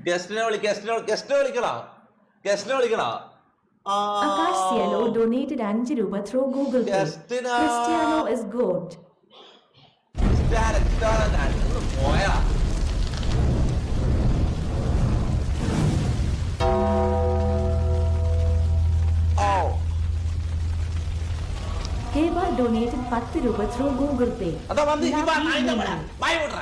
ഗസ്റ്റിനെ വിളിക്കണോ? Akash Cielo donated 5 രൂപ through Google Pay. Cristiano is GOAT. പോയാ Keva donated 10 രൂപ through Google Pay. അതാ വന്ന് ബൈ വിട്ര.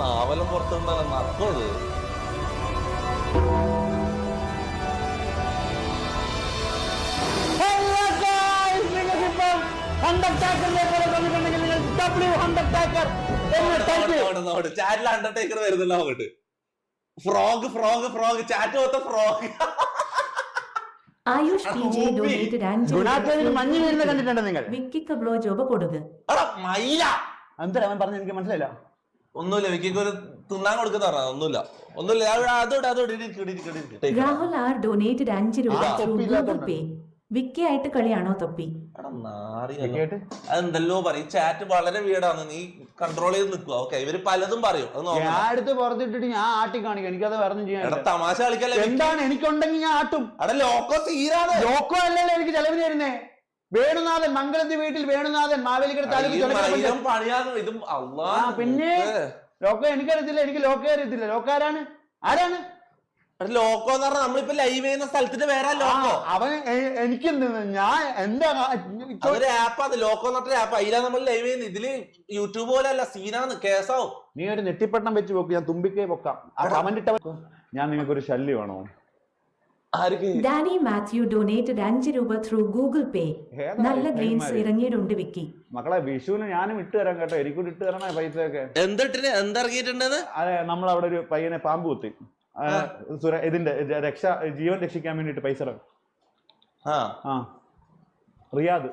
നാവലും പുറത്തുണ്ടല്ലോ നടക്കുന്നത്. ചാറ്റിൽ അണ്ടർടേക്കർ വരുന്നില്ല അങ്ങോട്ട്. ഫ്രോഗ് ചാറ്റ് പോത്ത ഫ്രോഗ്. ആയുഷ് PJ donated 5 മഞ്ഞ് വീഴുന്ന കണ്ടിട്ടുണ്ടോ നിങ്ങൾ? വിക്കിക്ക് ബ്ലോ ജോബ് കൊടുക. മയില എന്താ അവൻ പറഞ്ഞു? എനിക്ക് മനസ്സിലായില്ല. ഒന്നുമില്ല, വിക്കിക്ക് ഒരു തിന്നാൻ കൊടുക്കുന്ന പറഞ്ഞ ഒന്നുമില്ല. രാഹുൽ R donated 5 രൂപ through Google Pay. വിക്കി ആയിട്ട് കളിയാണോ തൊപ്പി? അതെന്തല്ലോ പറയും. ചാറ്റ് വളരെ വീടാണ്, നീ കൺട്രോൾ ചെയ്ത് നിൽക്കുക. ഓക്കെ, ഇവര് പലതും പറയും. ഞാൻ എടുത്ത് പുറത്തിട്ടിട്ട് ഞാൻ ആട്ടി കാണിക്കാം. എനിക്കത് വേറെ ചെയ്യാൻ തമാശ കളിക്കല്ലേ. എന്താണ് എനിക്കുണ്ടെങ്കിൽ ഞാൻ ആട്ടും. അവിടെ ലോക്കോ തീരാണ്. ലോക്കോ അല്ലല്ലോ എനിക്ക് ചെലവിന് തരുന്നേ. വേണുനാഥൻ മംഗളത്തി വീട്ടിൽ വേണുനാഥൻ മാവേലിക്കര പണിയാകും ഇതും. പിന്നെ ലോക്കോ എനിക്കറിയത്തില്ല. എനിക്ക് ലോക്കോ അറിയത്തില്ല. ലോക്കോ ആരാണ്? ലോക്കോ എന്ന് പറഞ്ഞാൽ നമ്മളിപ്പോ ലൈവ് ചെയ്യുന്ന സ്ഥലത്തിന്റെ പേരാ ലോക്കോ. അവൻ എനിക്ക് ഞാൻ എന്താ ഒരു ആപ്പ്, അത് ലോക്കോ എന്നിട്ട് ആപ്പ്. അതിലാണ് നമ്മൾ ലൈവ് ചെയ്യുന്നത്. ഇതില് യൂട്യൂബ് പോലെ അല്ല, സീനാന്ന്, കേസാവും. നീ ഒരു നെറ്റിപ്പട്ടം വെച്ച് പോക്ക്, ഞാൻ തുമ്പിക്കേ പൊക്കാം. ഞാൻ നിങ്ങൾക്കൊരു ശല്യമാണോ? ഡാനി മാത്യു ഡൊനേറ്റഡ് 5 രൂപ ത്രൂ ഗൂഗിൾ പേ. നല്ല ഗ്രീൻസ് ഇറങ്ങിയിട്ടുണ്ട് വിക്കി. മക്കളെ വിഷുവിന് ഞാനും ഇട്ട് തരാം കേട്ടോ. എനിക്കൂടി ഇട്ട് തരണേ പൈസയൊക്കെ. എന്തിറങ്ങിയിട്ടുണ്ടെന്ന്? അതെ, നമ്മളവിടെ ഒരു പയ്യനെ പാമ്പ് കുത്തി. ഇതിന്റെ ജീവൻ രക്ഷിക്കാൻ വേണ്ടിട്ട് പൈസ റിയാദ്.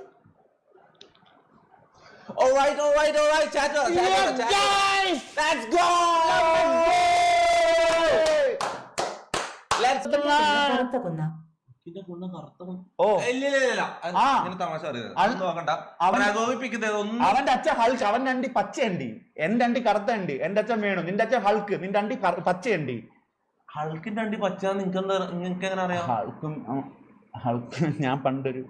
അവന്റെ അച്ഛൻ ഹൾക്ക്, അവന്റെ അണ്ടി പച്ചയണ്ടി, എന്റെ അണ്ടി കറുത്തണ്ടി. എന്റെ അച്ഛൻ വേണു, നിന്റെ അച്ഛൻ ഹൾക്ക്, നിന്റെ അണ്ടി പച്ചയണ്ടി. ഹൾക്കിന്റെ അണ്ടി പച്ച നിങ്ങൾക്ക് എങ്ങനെ അറിയാം? ഹൾക്ക് ഞാൻ പണ്ടൊരു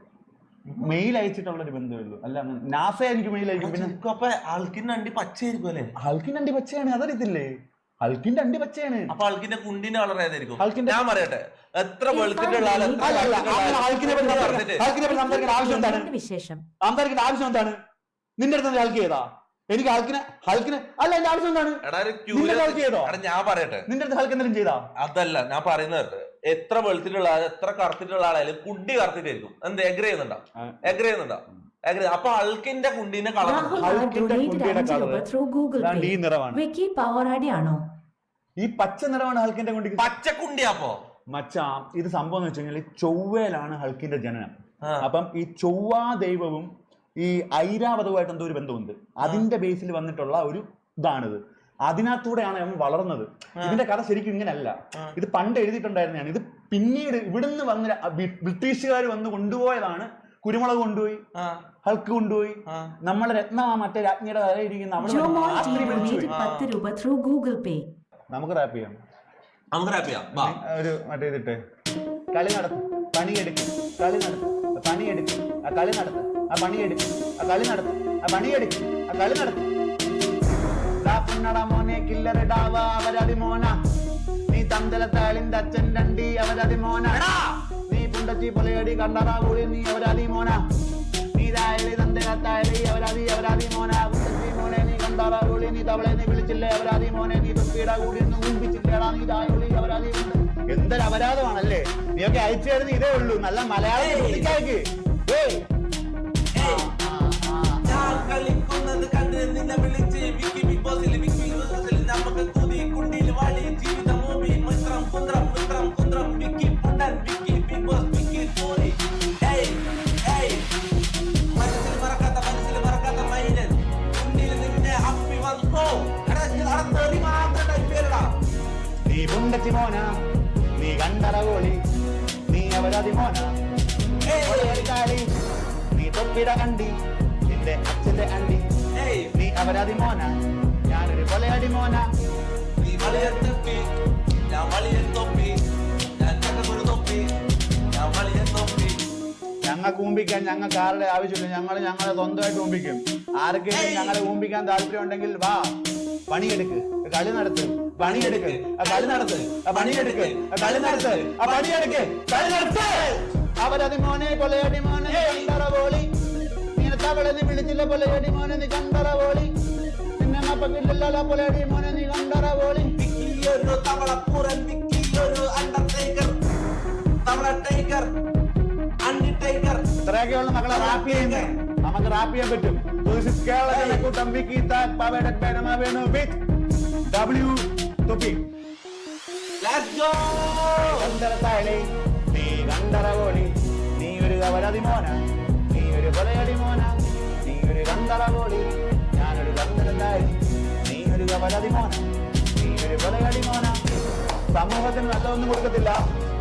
മെയിൽ അയച്ചിട്ടുള്ളൊരു ബന്ധമുള്ളൂ. അല്ല നാസ എനിക്ക് മെയിൽ അയക്കും. പിന്നെ അപ്പൊ ഹൾക്കിന്റെ അണ്ടി പച്ചയായിരിക്കും അല്ലേ? ഹൾക്കിന്റെ അണ്ടി പച്ചയാണ്, അതറിയത്തില്ലേ? ഹൾക്കിന്റെ അണ്ടി പച്ചയാണ്. അപ്പൊ ഹൾക്കിന്റെ കുണ്ടിന്റെ കളർ ഏതായിരിക്കും? ഞാൻ പറയട്ടെ, എത്ര വെളുത്തിട്ടുള്ള ആവശ്യം എന്താണ്? സംസാരിക്കേണ്ട ആവശ്യം എന്താണ്? നിന്റെ അടുത്ത് ഹൾക്ക് ചെയ്താ? എനിക്ക് ഹൾക്കിന് അല്ല, എന്റെ ആവശ്യം എന്താണ്? ഞാൻ പറയട്ടെ, നിന്റെ അടുത്ത് ഹൾക്ക് എന്തെങ്കിലും ചെയ്താ? അതല്ല ഞാൻ പറയുന്നത്. എത്ര വെളുത്തിട്ടുള്ള എത്ര കറുത്തിട്ടുള്ള ആളായാലും കുണ്ടി കറുത്തിട്ടായിരിക്കും. എന്ത് എഗ്രി ചെയ്യുന്നുണ്ടോ? അപ്പൊ ഹൾക്കിന്റെ കുണ്ടീന്റെ കളർ ഈ നിറമാണ്. ഈ പച്ച നിറമാണ് ഹൾക്കിന്റെ കുണ്ടിക്ക്. പച്ചക്കുണ്ടിയാപ്പോ മച്ചാ, ഇത് സംഭവം എന്ന് വെച്ച് കഴിഞ്ഞാൽ ചൊവ്വയിലാണ് ഹൾക്കിന്റെ ജനനം. അപ്പം ഈ ചൊവ്വാ ദൈവവും ഈ ഐരാവതവുമായിട്ട് എന്തോ ഒരു ബന്ധമുണ്ട്. അതിന്റെ ബേസിൽ വന്നിട്ടുള്ള ഒരു ഇതാണിത്. അതിനകത്തൂടെയാണ് അവൻ വളർന്നത്. ഇതിന്റെ കഥ ശരിക്കും ഇങ്ങനല്ല. ഇത് പണ്ട് എഴുതിയിട്ടുണ്ടായിരുന്നതാണ്. ഇത് പിന്നീട് ഇവിടുന്ന് വന്ന് ബ്രിട്ടീഷുകാർ വന്ന് കൊണ്ടുപോയതാണ്. കുരുമുളക് കൊണ്ടുപോയി, ഹൾക്ക് കൊണ്ടുപോയി, നമ്മളെ രത്ന മറ്റേ രാജ്ഞിയുടെ തലയിരിക്കുന്ന നമുക്ക് റാപ്പ് ചെയ്യാം. ഒരു മറ്റേ ഇതിട്ട് കളി നടത്തും, പണിയെടുക്കും, കളി നടത്തും, പണിയെടുക്കും, ആ കളി നടത്തും, ആ പണിയെടുക്കും, ആ കളി നടത്തും, ആ പണിയെടുക്കും, ആ കളി നടത്തും. മോനെ കില്ലറിടാവ അവരതി മോന, നീ തന്തലത്താളിന്റെ അച്ഛൻ രണ്ടി അവരതി മോന, നീ പുണ്ടച്ചി പൊലയടി കണ്ടറാ കൂടി നീ അവരതി മോന, നീ തായലി തന്തലത്തായലി അവരതി മോന, പുണ്ടച്ചി മോനെ നീ കണ്ടറാ കൂടി നീ തവളെ നീ വിളിച്ചില്ലേ അവരതി മോനെ, നീ തുപ്പിയുടെ കൂടി ഒന്നും മുമ്പിച്ചില്ലേടാ നീ തായലി അവരതി മോനെ. എന്തൊരു അപരാധമാണല്ലേ? നീയൊക്കെ അയച്ചു തരുന്ന ഇതേ ഉള്ളൂ. നല്ല മലയാളം കളിക്കുന്നത് കണ്ട് നിന്നെ വിളിച്ച് വിക്കി ബിഗ് ബോസിൽ നമുക്ക് കുന്തിയിൽ വാടി ജീവിതം മിത്രം കുന്ത്രം നീ പുണ്ടച്ചി മോന, നീ കണ്ടറ കോളി, നീ അവരതി മോന, നീ തൊപ്പിട കണ്ടി, നിന്റെ അച്ഛന്റെ അണ്ടി, നീ അവരതി മോന, ഞാനൊരു കൊലയടി മോന. ഞങ്ങൾക്ക് ഊമ്പിക്കാൻ ഞങ്ങൾക്ക് ആരുടെ ആവശ്യമില്ല. ഞങ്ങളെ സ്വന്തമായിട്ട് ഊമ്പിക്കും. ആർക്കെങ്കിലും ഞങ്ങളെ ഊമ്പിക്കാൻ താല്പര്യം ഉണ്ടെങ്കിൽ വാ, പണിയെടുക്ക്, കളി നടത്ത്, പണിയെടുക്ക്, കളി നടത്ത്, പണിയെടുക്ക്, കളി നടത്ത്, പണിയെടുക്ക്, കളി നടത്ത്. അവരതി മോനെ, കൊലയടി മോനെ, കണ്ടറ പോളി, നീനെ തവളെ നീ വിളിച്ചില്ല, കൊലയടി മോനെ നീ കണ്ടറ പോളി, നിന്നെ അപ്പക്കില്ലല്ലോ കൊലയടി മോനെ നീ കണ്ടറ പോളി. തവളപ്പൂരൻ അണ്ടർടേക്കർ, തവള ടേക്കർ, അണ്ടിടേക്കർ. ഇത്രയൊക്കെയുള്ള മക്കളെ റാപ്പ് ചെയ്യുന്നത് നമുക്ക് റാപ്പ് ചെയ്യാൻ പറ്റും. കേരളത്തിലെ കൂട്ടം വിക്കി താക് പവേഡൻ പേനമ വേണു വിത്ത് W തൊപ്പി. Let's go. കണ്ടറത്താളി, നീ കണ്ടറ കോളി, നീ ഒരു കവലതി മോന, നീ ഒരു കൊലയടി മോന, നീ ഒരു കണ്ടറ കോളി, ഞാനൊരു കണ്ടറത്താളി, നീ ഒരു കവലതി മോന, നീ ഒരു കൊലയടി മോന. സമൂഹത്തിന് നല്ലതൊന്നും കൊടുക്കത്തില്ല.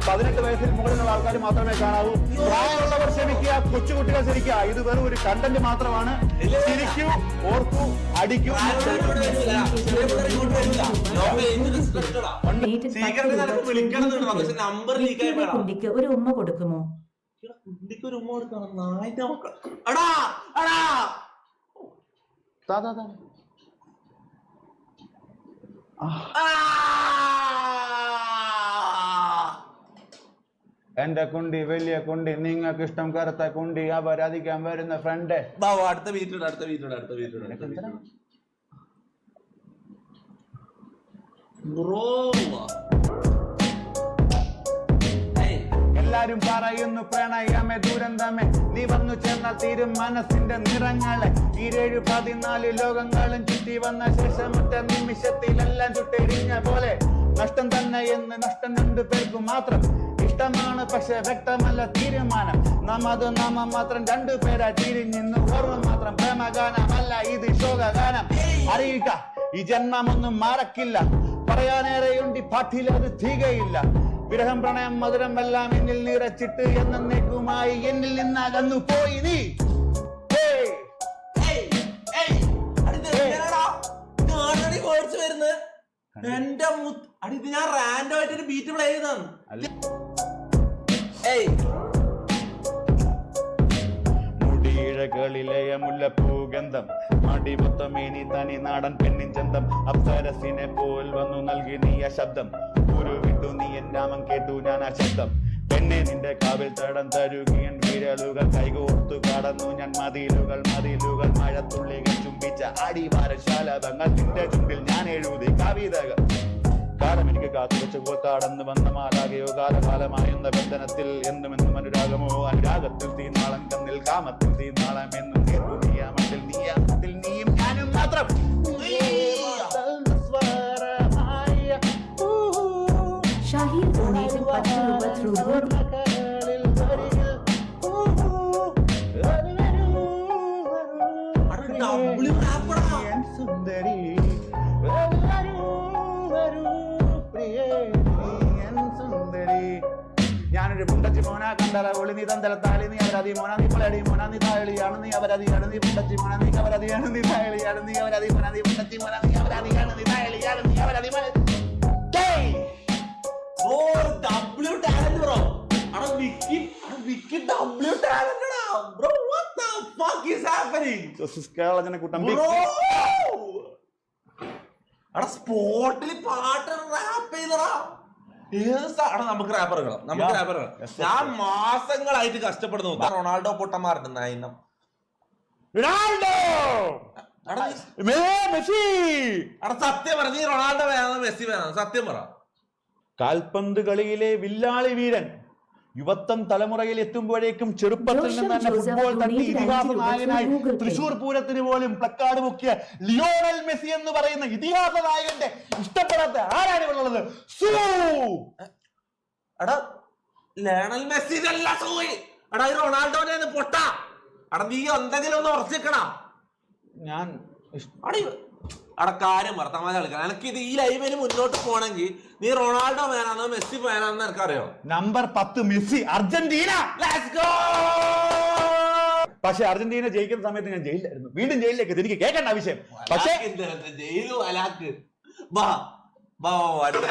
18 വയസ്സിൽ മുകളിലുള്ള ആൾക്കാർ മാത്രമേ കാണാവൂ. പ്രായമുള്ളവർ ക്ഷമിക്കുക, കൊച്ചുകുട്ടികൾ ശരിക്കുക. ഇത് വെറും ഒരു കണ്ടന്റ് മാത്രമാണ്. ശരിക്കൂ, ഓർക്കൂ, അടിക്കൂ. കുണ്ടിക്ക് ഒരു ഉമ്മ കൊടുക്കുമോ? കുണ്ടിക്ക് ഒരു ഉമ്മ കൊടുക്കണം. എന്റെ കുണ്ടി വലിയ കുണ്ടി, നിങ്ങൾക്ക് ഇഷ്ടം കറുത്ത കുണ്ടി, അവരധികം വരുന്ന ഫ്രണ്ട്. അടുത്ത വീട്ടിലുണ്ട്. എല്ലാരും പറയുന്നു പ്രണയമേ ദുരന്തമേ, നീ വന്നു ചേർന്നാൽ തീരും മനസ്സിന്റെ നിറങ്ങളെ. 14 ലോകങ്ങളും ചുറ്റി വന്ന ശേഷം ഒറ്റ നിമിഷത്തിലെല്ലാം ചുട്ടെരിഞ്ഞ പോലെ. നഷ്ടം തന്നെ എന്ന് നഷ്ടം 2 പേർക്കും മാത്രം. ഇഷ്ടമാണ് പക്ഷെ വ്യക്തമല്ല തീരുമാനം. നാമ മാത്രം 2 പേരാ തിരിഞ്ഞിന്ന് ഓർമ്മ മാത്രം. പ്രേമഗാനമല്ല ഇത് ശോകഗാനം. അറിയുക ഈ ജന്മമൊന്നും മറക്കില്ല. പറയാനേറെയുണ്ട് പാട്ടിലത് തികയില്ല. വിരഹം പ്രണയം മധുരം എല്ലാം എന്നിൽ നിറച്ചിട്ട് എന്നേക്കുമായി എന്നിൽ നിന്നകന്നു പോയി നീ. എന്റെ ഇത് ഞാൻ റാൻഡം ആയിട്ട് ഒരു ബീറ്റ് പ്ലേ ചെയ്താണ്. മുടിയിഴകളിലെയ മുല്ലപ്പൂഗന്ധം, മടിമൊത്തമേനി തനി നാടൻ പെണ്ണിൻ ചന്തം. അപ്സരസിനെ പോൽ വന്നു നൽകി നീ ആ ശബ്ദം. ഒരു വിട്ടു നീ എൻ നാമം കേട്ടു ഞാൻ ആ ശബ്ദം. പെണ്ണെ നിന്റെ കാവിൽ തടം തരുകയൻ വിരലുകൾ കൈകോർത്തു കടന്നു ഞാൻ. മതിലുകൾ മഴത്തുള്ളികൾ ചുംബിച്ച അടിവാരശാലഭങ്ങൾ നിന്റെ ചുണ്ടിൽ ഞാൻ എഴുതി കവിതകൾ. കാലം എനിക്ക് കാത്തുവെച്ച് കടന്നു വന്ന മാലാകയോ കാലകാലമായുന്ന ബന്ധനത്തിൽ എന്നുമെന്നും അനുരാഗമോ. അനുരാഗത്തിൽ തീനാളം കണ്ണിൽ കാമത്തിൽ തീനാളം എന്നും നീയാമത്തിൽ നീയും ഞാനും മാത്രം. ഷാഹിർ donated 10 രൂപ through Google. സുന്ദരി ഞാനൊരു പുണ്ടച്ചി മോന, കണ്ടറ കോളി, നീ തന്തലത്താളി, നീ അവരതി മോന, നീ കൊലയടി മോന, നീ തായളിയാണ്, നീ അവരതിയാണ്, നീ പുണ്ടച്ചി മോന, നീ അവരതിയാണ്, നീ തായളിയാണ്, നീ അവരതി മോന, നീ പുണ്ടച്ചി മോന, നീ അവരതിയാണ്, നീ തായളിയാണ്, നീ അവരതി മോന. കേരളജന കൂട്ടം സ്പോട്ടിൽ പാട്ട് റാപ്പ് ചെയ്തടാ. നമുക്ക് റാപ്പറുകളാം. ഞാൻ മാസങ്ങളായിട്ട് കഷ്ടപ്പെടുന്നു. റൊണാൾഡോ പൊട്ടന്മാരുണ്ട് നായിനം. സത്യം പറ, നീ റൊണാൾഡോ വേണം മെസ്സി വേണം? സത്യം പറ. കാൽപന്ത് കളിയിലെ വില്ലാളി വീരൻ യുവത്വം തലമുറയിൽ എത്തുമ്പോഴേക്കും ചെറുപ്പത്തിൽ നിന്ന് തന്നെ ഫുട്ബോൾ തട്ടി ഇതിഹാസ നായകനായി തൃശൂർ പൂരത്തിന് പോലും പ്ലക്കാർഡ് മുക്കിയ ലിയോണൽ മെസ്സി എന്ന് പറയുന്ന ഇതിഹാസ നായകന്റെ ഇഷ്ടപ്പെടാത്ത ആരാണ് ഉള്ളത്? ലയണൽ മെസ്സി റൊണാൾഡോനെ പൊട്ടാ. നീ എന്തെങ്കിലും ഒന്ന് ഉറച്ചിക്കണം. ഞാൻ അവിടെ കാര്യം പറ, തമാശ കളിക്കണം. എനിക്ക് ഇത് ഈ ലൈവിന് മുന്നോട്ട് പോകണമെങ്കിൽ നീ റൊണാൾഡോ ഫാനാണോ മെസ്സി ഫാനാണെന്ന് എനിക്കറിയോ? Number 10 Messi, Argentina. Let's go. പക്ഷെ അർജന്റീന ജയിക്കുന്ന സമയത്ത് ഞാൻ ജയിലിലായിരുന്നു. വീണ്ടും ജയിലിലേക്ക് എനിക്ക് കേൾക്കേണ്ട ആവശ്യം. പക്ഷേ ജയിലു അലാക്ക്. വാ വാ അടുത്ത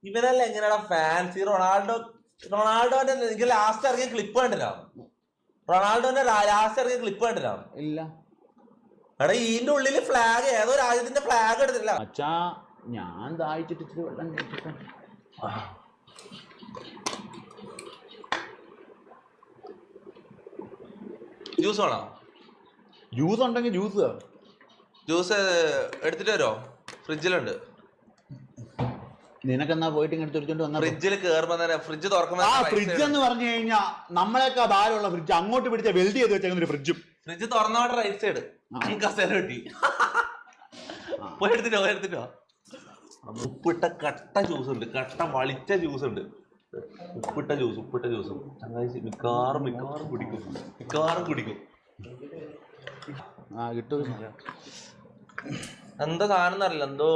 ഇവനല്ല എങ്ങനെയാ ഫാൻസി റൊണാൾഡോന്റെ എനിക്ക് ലാസ്റ്റ് ഇറങ്ങിയ ക്ലിപ്പ് കണ്ടില്ല. റൊണാൾഡോന്റെ ലാസ്റ്റ് ഇറങ്ങിയ ക്ലിപ്പ് കണ്ടില്ല. ഇല്ല എടാ ഇതിന്റെ ഉള്ളില് ഫ്ലാഗ്, ഏതോ രാജ്യത്തിന്റെ ഫ്ലാഗ് എടുത്തില്ല. അച്ഛാ ഞാൻ ദാഹിച്ചിട്ട് ഇച്ചിരി വെള്ളം കഴിച്ചിട്ട്. ജ്യൂസ് വേണോ? ജ്യൂസ് ഉണ്ടെങ്കിൽ ജ്യൂസ് എടുത്തിട്ട് വരുമോ? ഫ്രിഡ്ജിലുണ്ട്. നിനക്കെന്നാ പോയിട്ട് ഇങ്ങനെ എടുത്തോണ്ട് വന്ന ഫ്രിഡ്ജിൽ കേറുമ്പോ തന്നെ ഫ്രിഡ്ജ് തുറക്കുമ്പോ ഫ്രിഡ്ജ് എന്ന് പറഞ്ഞു കഴിഞ്ഞാൽ നമ്മളെയൊക്കെ ഭാരമുള്ള ഫ്രിഡ്ജ്, അങ്ങോട്ട് പിടിച്ച വെൽഡ് ചെയ്ത് വെച്ചേക്കുന്ന ഒരു ഫ്രിഡ്ജും. ഫ്രിഡ്ജ് തുറന്നോടെ റൈറ്റ് സൈഡ് കസേര കിട്ടി. പോയി എടുത്തിട്ടോ. ഉപ്പിട്ട കട്ട ജ്യൂസ് ഉണ്ട്, കട്ട വളിച്ച ജ്യൂസ് ഉണ്ട്. ഉപ്പിട്ട ജ്യൂസ് ചങ്ങായി മിക്കാറും കുടിക്കും. കിട്ടും. എന്താ സാധനം എന്നറിയില്ല, എന്തോ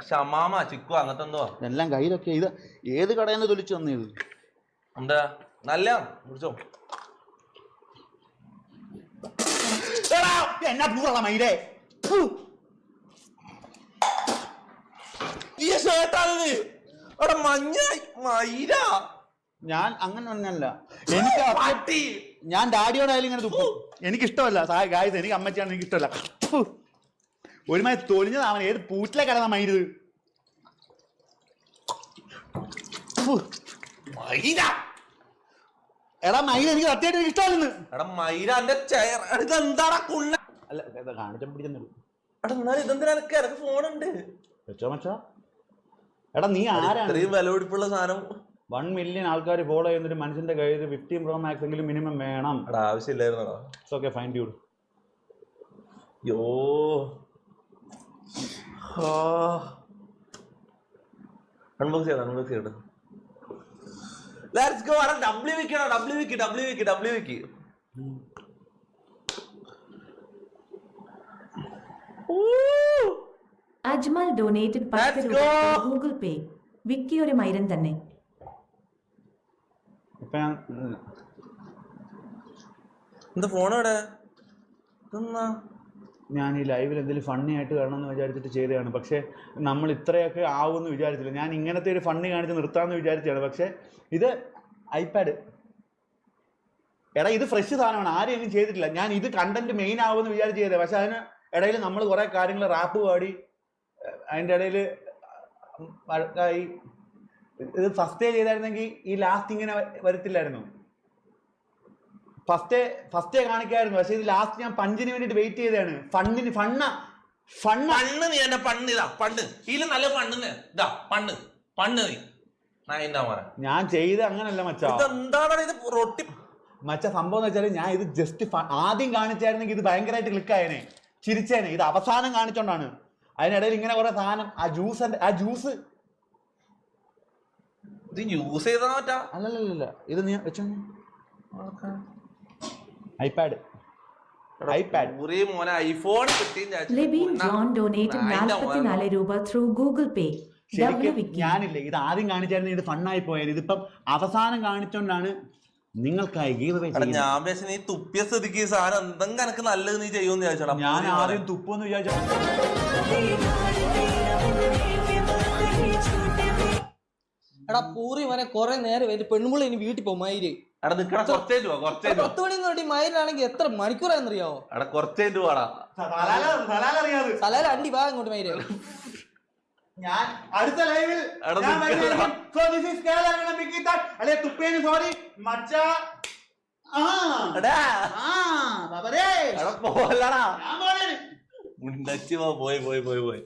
ഷമാമ ചിക്കു അങ്ങനത്തെ എന്തോ എല്ലാം കയ്യിലൊക്കെ. ഇത് ഏത് കടയിൽ നിന്ന് തൊലിച്ചു തന്നത്? എന്താ നല്ല കുടിച്ചോ. എന്നാ പൂറ മൈരേ, മഞ്ഞ മൈര. ഞാൻ അങ്ങനെ ഒന്നല്ല. എനിക്ക് ഞാൻ ഡാഡിയോടായാലും ഇങ്ങനെ തുപ്പും. എനിക്കിഷ്ടമല്ല ഗായ്സ്, എനിക്ക് അമ്മച്ചാണ് എനിക്ക് ഇഷ്ടമല്ല. ഒരുമാതിരി തൊലിഞ്ഞതാവൻ. ഏത് പൂറ്റിലെ കിടന്ന മൈര്. എടാ മൈര എനിക്ക് സത്യമായിട്ട് എനിക്ക് ഇഷ്ടമല്ലെന്ന്. എടാ മൈര എന്റെ എന്താടാ കുള്ള. അല്ല കാണിച്ചാൽ പിടിച്ചെന്നുള്ളൂ. എടാ എന്നാലും ഇതെന്തിനാ എനിക്ക് ഫോണുണ്ട് വെച്ചോ മച്ചാ. എടാ നീ ആരാണ് ഇത്രയും വിലപിടിപ്പുള്ള സാധനം? 1 മില്യൺ ആൾക്കാർ ഫോളോ ചെയ്യുന്നൊരു മനുഷ്യന്റെ കയ്യിൽ 15 Pro Max എങ്കിലും മിനിമം വേണം. എടാ ആവശ്യമില്ലായിരുന്നോ? It's okay, fine dude. Yo unbox ചെയ്യണം. Let's go. അടാ ഡബ്ല്യു വിക്കി. അജ്മൽ ഡൊനേറ്റഡ് 10 രൂപ ഗൂഗിൾ പേ. വിക്കി ഒരു മൈരൻ തന്നെ. എന്താ ഫോണോടെ? ഞാൻ ഈ ലൈവിൽ എന്തെങ്കിലും ഫണ്ണി ആയിട്ട് കാണണമെന്ന് വിചാരിച്ചിട്ട് ചെയ്തതാണ്. പക്ഷേ നമ്മൾ ഇത്രയൊക്കെ ആവുമെന്ന് വിചാരിച്ചില്ല. ഞാൻ ഇങ്ങനത്തെ ഒരു ഫണ്ണി കാണിച്ച് നിർത്താമെന്ന് വിചാരിച്ചതാണ്. പക്ഷേ ഇത് ഐപാഡ്. എടാ ഇത് ഫ്രഷ് സാധനമാണ്, ആരെയും ചെയ്തിട്ടില്ല. ഞാൻ ഇത് കണ്ടന്റ് മെയിൻ ആവുമെന്ന് വിചാരിച്ച് ചെയ്തത്. പക്ഷെ അതിന് ഇടയിൽ നമ്മൾ കുറേ കാര്യങ്ങൾ റാപ്പ് പാടി, അതിൻ്റെ ഇടയിൽ വഴക്കായി. ഇത് ഫസ്റ്റേ ചെയ്തായിരുന്നെങ്കിൽ ഈ ലാസ്റ്റ് ഇങ്ങനെ വരത്തില്ലായിരുന്നു. ഫസ്റ്റേ കാണിക്കായിരുന്നു. പക്ഷെ ഇത് ലാസ്റ്റ് ഞാൻ പഞ്ചിന് വേണ്ടിട്ട് വെയിറ്റ് ചെയ്തതാണ്. ഞാൻ ചെയ്ത അങ്ങനല്ല മച്ചാ. മച്ച സംഭവം എന്ന് വെച്ചാൽ ഞാൻ ഇത് ജസ്റ്റ് ആദ്യം കാണിച്ചായിരുന്നെങ്കിൽ ഇത് ഭയങ്കരമായിട്ട് ക്ലിക്കായേനെ, ചിരിച്ചേനെ. ഇത് അവസാനം കാണിച്ചോണ്ടാണ്. അതിനിടയിൽ ഇങ്ങനെ കുറെ സാധനം. ആ ജ്യൂസ് യൂസ് ചെയ്താ പറ്റാ. അല്ലല്ല ഇത് നീ വെച്ചോ. ഐപാഡ് ശരിക്കും ഞാനില്ലേ ഇത് ആദ്യം കാണിച്ചായിരുന്നു. ഇത് ഫണ്ണായി പോയത്. ഇതിപ്പം അവസാനം കാണിച്ചോണ്ടാണ് നിങ്ങൾക്കായി ഗീവ് അവേ ചെയ്യുന്നത്. ഞാൻ നീ തുപ്പിയ സ്ഥിതിക്ക് സാധനം എന്തെങ്കിലും എനിക്ക് നല്ലത് നീ ചെയ്യുമെന്ന് വിചാരിച്ചോടാ. ഞാൻ ആദ്യം തുപ്പൊന്ന് വിചാരിച്ചു. എടാ പൂറി വരെ കൊറേ നേരം വരും. പെണ്ണുമ്പുള്ള ഇനി വീട്ടിൽ പോകും മയില്. 10 മണി മയിലാണെങ്കിൽ എത്ര മണിക്കൂറാന്നറിയാവോ? സലാല അണ്ടി വാ ഇങ്ങോട്ട് മയില്. ഞാൻ അടുത്ത ലൈവിൽ പോയി